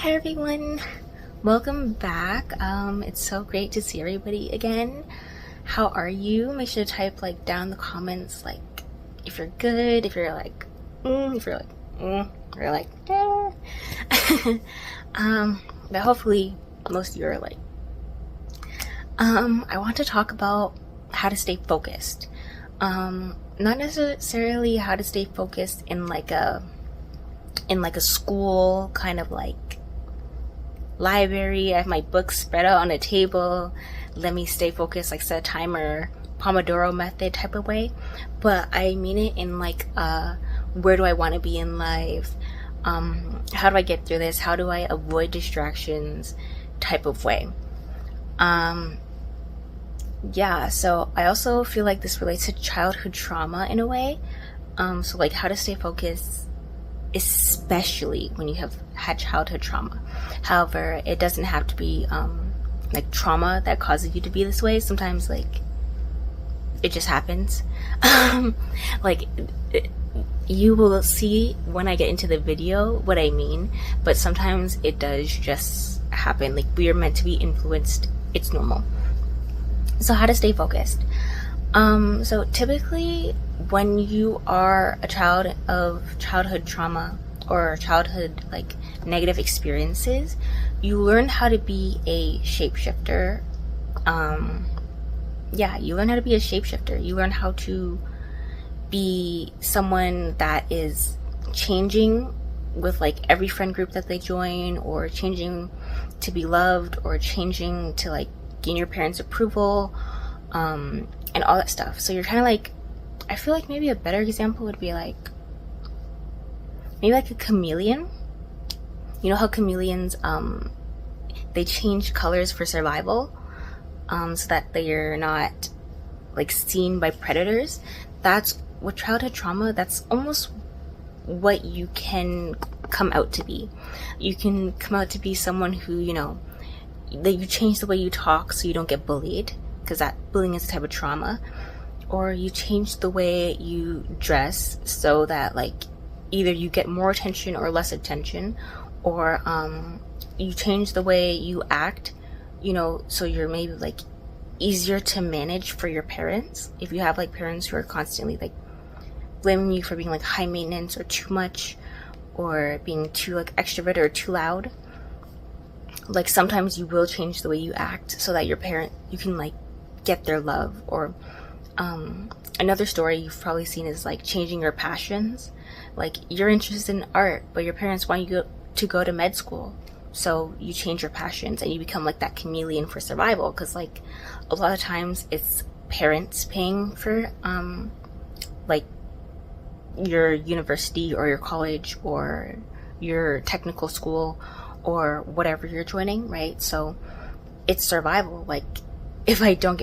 Hi everyone, welcome back. It's so great to see everybody again. How are you? Make sure to type like down in the comments like if you're good, if you're like if you're like or like but hopefully most of you are like I want to talk about how to stay focused. Not necessarily how to stay focused in like a school kind of like library. I have my books spread out on a table, let me stay focused, like set a timer, Pomodoro method type of way, but I mean it in like where do I want to be in life, how do I get through this, how do I avoid distractions type of way. Yeah, so I also feel like this relates to childhood trauma in a way, so like how to stay focused especially when you have had childhood trauma. However, it doesn't have to be like trauma that causes you to be this way. Sometimes like it just happens. Like you will see when I get into the video what I mean, but sometimes it does just happen. Like we are meant to be influenced. It's normal. So how to stay focused. So typically when you are a child of childhood trauma or childhood like negative experiences, you learn how to be a shapeshifter. You learn how to be a shapeshifter. You learn how to be someone that is changing with like every friend group that they join, or changing to be loved, or changing to like gain your parents' approval, and all that stuff. So you're kind of like, I feel like maybe a better example would be like maybe like a chameleon. You know how chameleons they change colors for survival, so that they're not like seen by predators. That's with childhood trauma, that's almost what you can come out to be. You can come out to be someone who, you know, that you change the way you talk so you don't get bullied, because that bullying is a type of trauma. Or you change the way you dress so that like either you get more attention or less attention, or you change the way you act, you know, so you're maybe like easier to manage for your parents. If you have like parents who are constantly like blaming you for being like high maintenance or too much, or being too like extroverted or too loud, like sometimes you will change the way you act so that you can like get their love. Or another story you've probably seen is like changing your passions. Like you're interested in art, but your parents want you to go to med school, so you change your passions and you become like that chameleon for survival. Because like a lot of times it's parents paying for like your university or your college or your technical school or whatever you're joining, right? So it's survival. Like if I don't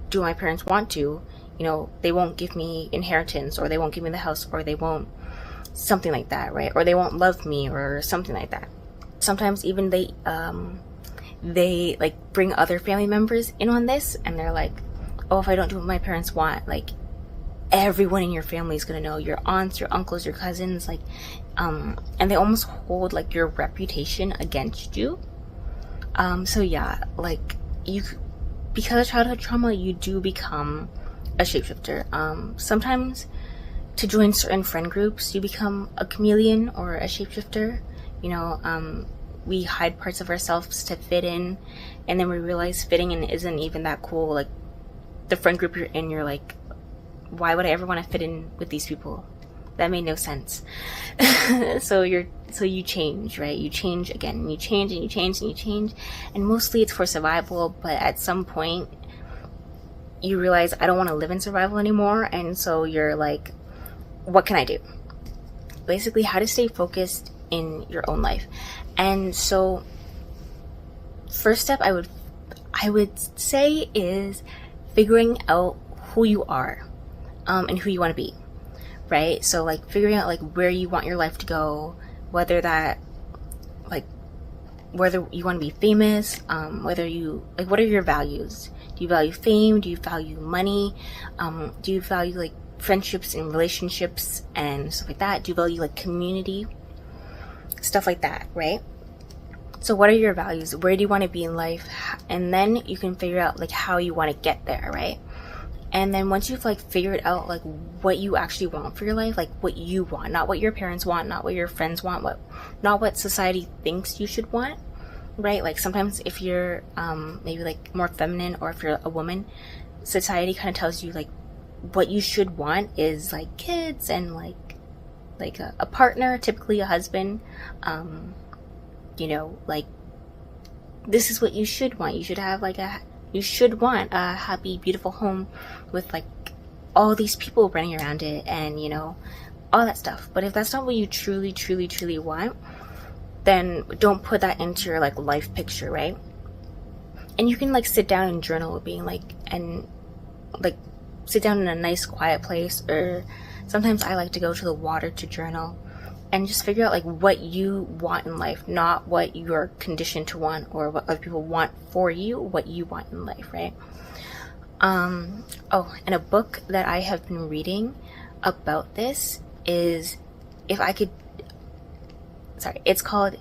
do what my parents want to, you know, they won't give me inheritance, or they won't give me the house, or they won't something like that, right? Or they won't love me, or something like that. Sometimes even they like bring other family members in on this, and they're like, oh, if I don't do what my parents want, like everyone in your family is gonna know, your aunts, your uncles, your cousins, like and they almost hold like your reputation against you. So yeah, like because of childhood trauma, you do become a shapeshifter. Sometimes to join certain friend groups, you become a chameleon or a shapeshifter. You know, we hide parts of ourselves to fit in, and then we realize fitting in isn't even that cool. Like the friend group you're in, you're like, why would I ever want to fit in with these people? That made no sense. So you change, right? You change again, and you change, and you change, and you change, and mostly it's for survival. But at some point you realize, I don't want to live in survival anymore, and so you're like, what can I do? Basically, how to stay focused in your own life. And so first step I would say is figuring out who you are, and who you want to be, right? So like figuring out like where you want your life to go, whether that like whether you want to be famous, whether you like, what are your values? Do you value fame? Do you value money? Do you value like friendships and relationships and stuff like that? Do you value like community? Stuff like that, right? So what are your values? Where do you want to be in life? And then you can figure out like how you want to get there, right? And then once you've like figured out like what you actually want for your life, like what you want, not what your parents want, not what your friends want, not what society thinks you should want, right? Like sometimes if you're maybe like more feminine, or if you're a woman, society kind of tells you like what you should want is like kids and like a partner, typically a husband. You know, like this is what you should want. You should want a happy, beautiful home with like all these people running around it, and you know, all that stuff. But if that's not what you truly, truly, truly want, then don't put that into your like life picture, right? And you can like sit down and journal, being like, and like sit down in a nice quiet place, or sometimes I like to go to the water to journal, and just figure out like what you want in life, not what you're conditioned to want or what other people want for you, what you want in life, right? Oh, and a book that I have been reading about this is it's called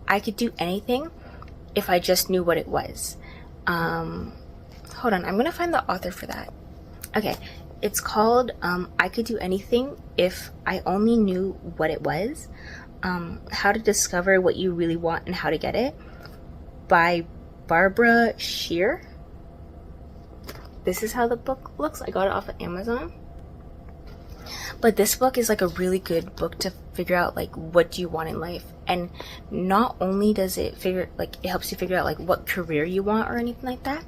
I Could Do Anything If I Just Knew What It Was. Hold on, I'm gonna find the author for that. Okay, it's called I Could Do Anything If I Only Knew What It Was. How to Discover What You Really Want and How to Get It, by Barbara Shear. This is how the book looks. I got it off of Amazon. But this book is like a really good book to figure out like what do you want in life. And not only does it it helps you figure out like what career you want or anything like that,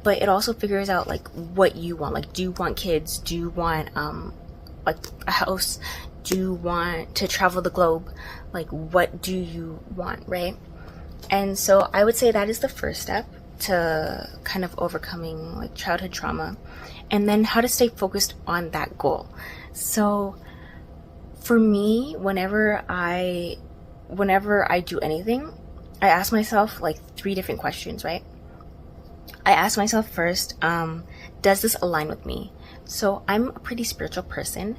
but it also figures out like what you want. Like, do you want kids? Do you want like a house? Do you want to travel the globe? Like, what do you want, right? And so I would say that is the first step to kind of overcoming like childhood trauma, and then how to stay focused on that goal. So for me, whenever I do anything, I ask myself like 3 different questions, right? I ask myself first, does this align with me? So I'm a pretty spiritual person.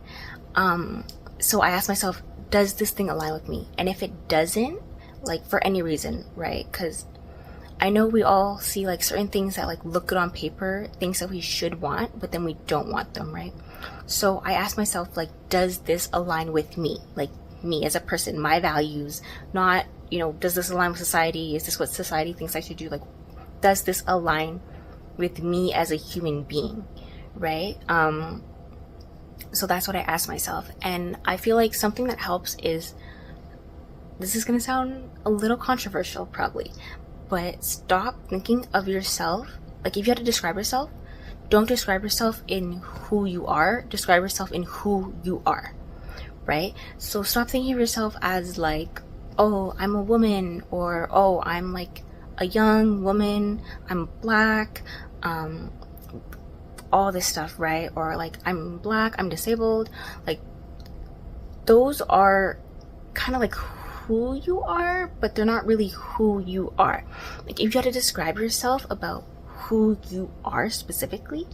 So I ask myself, does this thing align with me? And if it doesn't, like for any reason, right? Because I know we all see like certain things that like look good on paper, things that we should want, but then we don't want them, right? So I ask myself, like, does this align with me? Like me as a person, my values, not, you know, does this align with society? Is this what society thinks I should do? Like, does this align with me as a human being, right? So that's what I ask myself. And I feel like something that helps is, this is going to sound a little controversial probably, but stop thinking of yourself, like if you had to describe yourself, don't describe yourself in who you are, describe yourself in who you are, right? So stop thinking of yourself as like, oh, I'm a woman, or oh, I'm like a young woman, I'm black, all this stuff, right? Or like, I'm black, I'm disabled. Like, those are kind of like who you are, but they're not really who you are. Like, if you had to describe yourself about who you are specifically,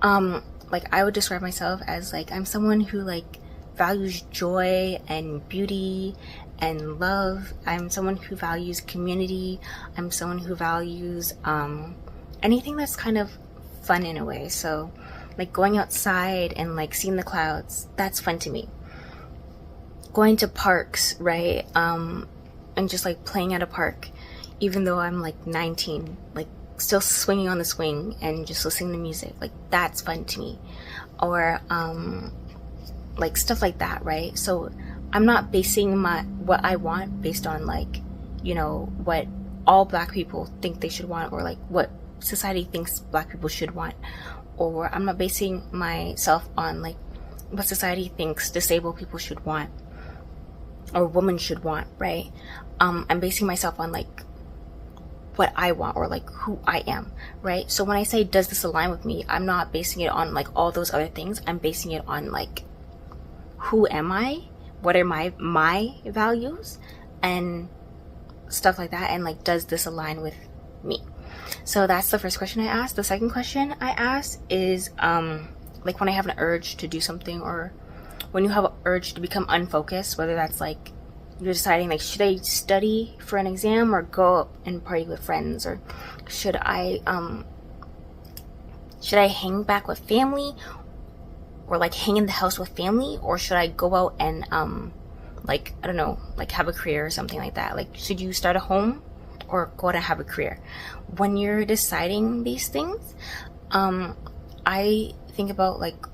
like I would describe myself as like, I'm someone who like values joy and beauty and love. I'm someone who values community. I'm someone who values anything that's kind of fun in a way. So like going outside and like seeing the clouds, that's fun to me. Going to parks, right? And just like playing at a park, even though I'm like 19, like still swinging on the swing and just listening to music, like that's fun to me. Or like stuff like that, right? So I'm not basing what I want based on like, you know, what all black people think they should want, or like what society thinks black people should want. Or I'm not basing myself on like what society thinks disabled people should want or women should want, right? I'm basing myself on like what I want, or like who I am, right? So when I say, does this align with me, I'm not basing it on like all those other things. I'm basing it on like, who am I? What are my values and stuff like that? And like, does this align with me? So that's the first question I asked. The second question I asked is like when I have an urge to do something, or when you have an urge to become unfocused, whether that's like you're deciding like, should I study for an exam or go out and party with friends, or should I hang back with family, or like hang in the house with family, or should I go out and like, I don't know, like have a career or something like that? Like, should you start a home or go out and have a career? When you're deciding these things, I think about like,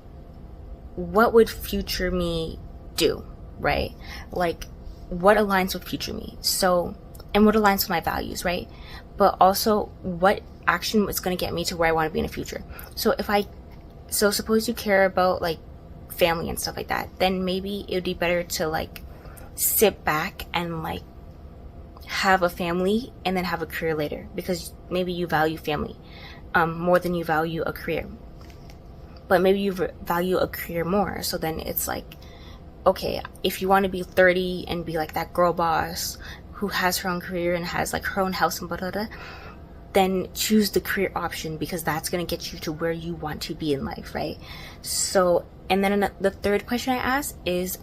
what would future me do, right? Like, what aligns with future me? So, and what aligns with my values, right? But also, what action is going to get me to where I want to be in the future? So suppose you care about like family and stuff like that, then maybe it would be better to like sit back and like have a family and then have a career later, because maybe you value family more than you value a career. But maybe you value a career more. So then it's like, okay, if you want to be 30 and be like that girl boss who has her own career and has like her own house and blah, blah, blah, then choose the career option, because that's going to get you to where you want to be in life, right? So, and then the third question I asked is,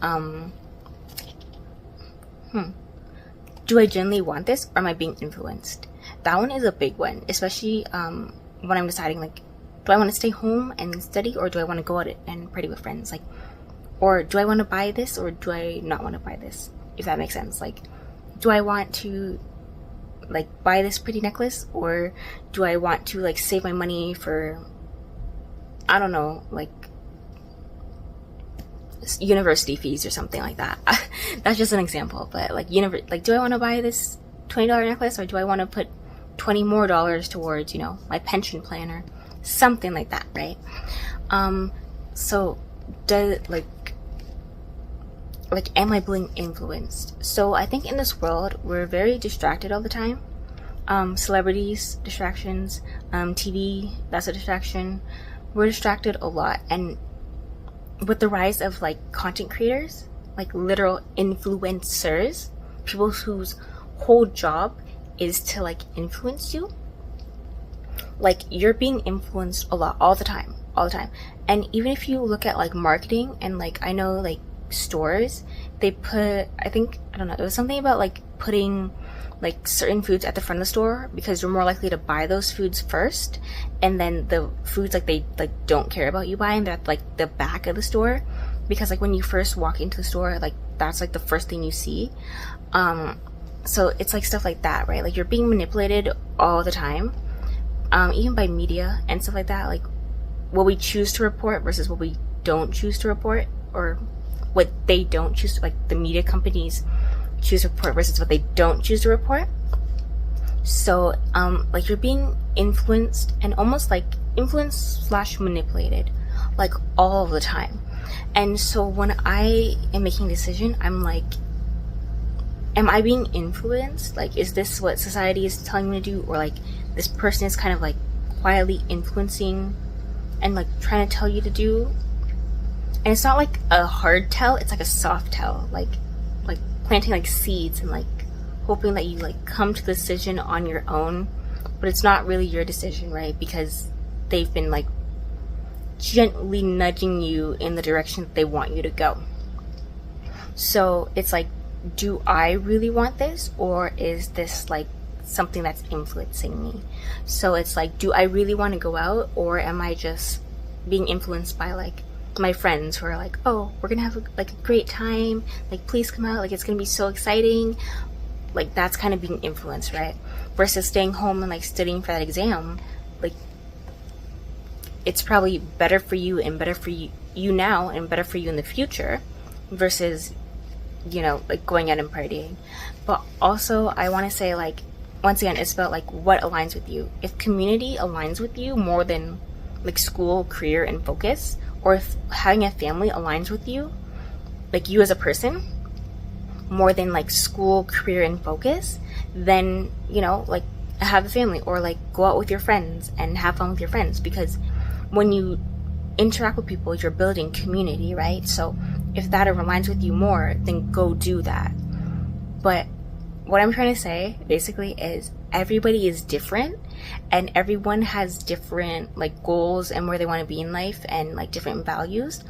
do I genuinely want this, or am I being influenced? That one is a big one, especially when I'm deciding like, do I want to stay home and study, or do I want to go out and party with friends? Like, or do I want to buy this, or do I not want to buy this? If that makes sense. Like, do I want to like buy this pretty necklace, or do I want to like save my money for, I don't know, like university fees or something like that? That's just an example, but like do I want to buy this $20 necklace, or do I want to put $20 more towards, you know, my pension plan or something like that, right? So does like am I being influenced? So I think in this world we're very distracted all the time. Celebrities, distractions, TV, that's a distraction. We're distracted a lot, and with the rise of like content creators, like literal influencers, people whose whole job is to like influence you, like you're being influenced a lot all the time. And even if you look at like marketing, and like I know like stores, they put, I don't know, it was something about like putting like certain foods at the front of the store because you're more likely to buy those foods first, and then the foods like they like don't care about you buying, they're at like the back of the store, because like when you first walk into the store, like that's like the first thing you see. So it's like stuff like that, right? Like you're being manipulated all the time, even by media and stuff like that, like what we choose to report versus what we don't choose to report, or what they don't choose to, like the media companies choose to report versus what they don't choose to report. So like you're being influenced, and almost like influenced / manipulated like all the time. And so when I am making a decision, I'm like, am I being influenced? Like, is this what society is telling me to do, or like this person is kind of like quietly influencing and like trying to tell you to do? And it's not like a hard tell, it's like a soft tell, like planting like seeds and like hoping that you like come to the decision on your own, but it's not really your decision, right? Because they've been like gently nudging you in the direction that they want you to go. So it's like, do I really want this, or is this like something that's influencing me? So it's like, do I really want to go out, or am I just being influenced by like my friends who are like, oh, we're gonna have a great time, like please come out, like it's gonna be so exciting? Like that's kind of being influenced, right? Versus staying home and like studying for that exam. Like it's probably better for you, and better for you now, and better for you in the future, versus, you know, like going out and partying. But also I want to say, like, once again, it's about like what aligns with you. If community aligns with you more than like school, career, and focus, or if having a family aligns with you, like you as a person, more than like school, career, and focus, then, you know, like have a family, or like go out with your friends and have fun with your friends. Because when you interact with people, you're building community, right? So if that aligns with you more, then go do that. But what I'm trying to say basically is everybody is different, and everyone has different like goals and where they want to be in life, and like different values.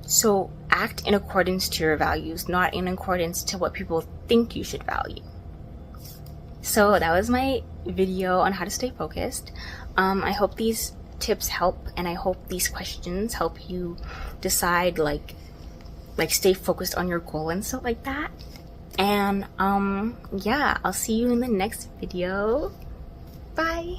So act in accordance to your values, not in accordance to what people think you should value. So that was my video on how to stay focused. I hope these tips help, and I hope these questions help you decide, like stay focused on your goal and stuff like that. And yeah, I'll see you in the next video. Bye.